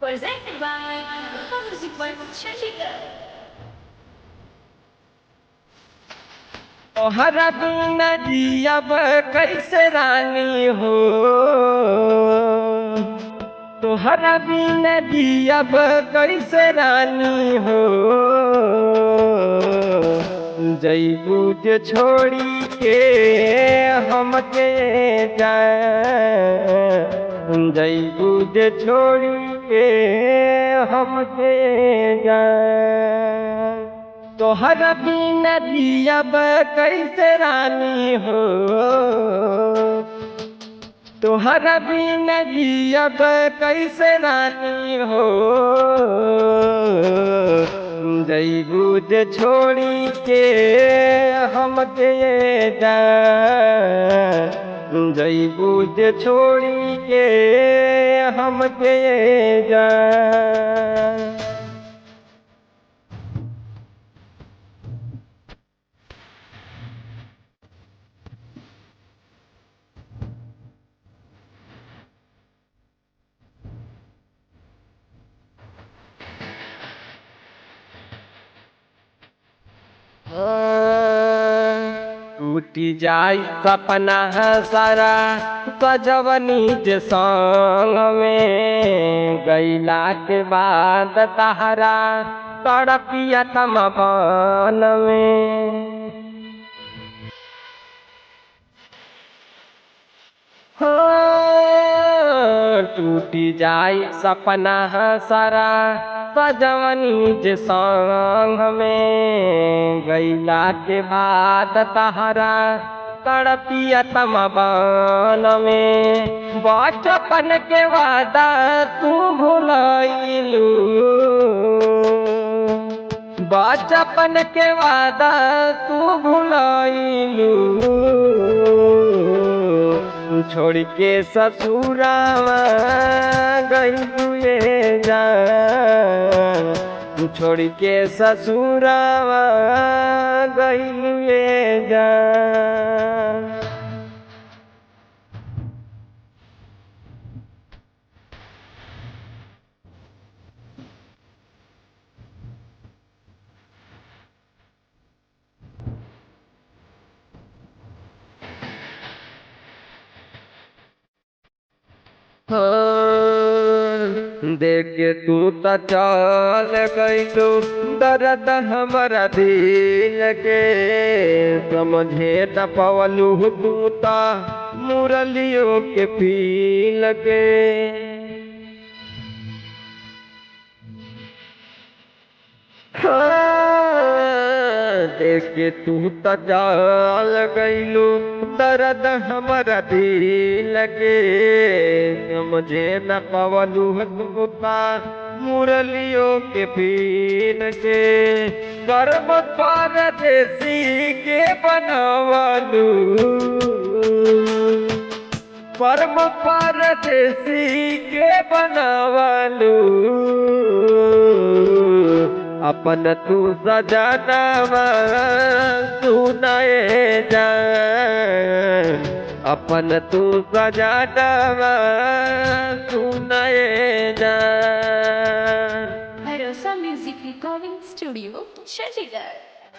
Presented by Music by Shashikar. तोहरा बिना जियब कैसे रानी हो। तोहरा बिना जियब कैसे रानी हो। जैबू जे छोड़ी के हमके जा। जैबू जे छोड़ी के हमके जा। तोहरा बिना जियब कैसे रानी हो। तोहरा बिना जियब कैसे रानी हो। जैबू जे छोड़ी के हमके जा। जैबू जे छोड़ी के हमके जा। टूटी जाई सपना सारा सजवनी जे संग में। गईला के बाद तहरा तड़पिया तमन में। हो टूटी जाई सपना सारा सजवनी जे संग में। गईला के बाद तहरा तड़पिया तमन में। बचपन के वादा तू भुलैलू। बचपन के वादा तू भुलैलू। छोड़ के ससुरावा गईलुए जा। छोड़ के ससुरावा गईलुए जा। देख के तू त चल गईलू दर्द हमरा दिल के। समझे न पवलू तू त मुरलियों के पील के। देख के तू त चल गईलू दर्द हमरा दिल के। मुझे न पवलू तू त मुरलियों के पीन के। गर्भ परदेसी के बनवलू। परम परदेसी के बनवलू। अपन तू सजनवा सुनाए जा। अपन तू सजनवा सुनाए जा। Harosa Music Recording Studio, Chandigarh.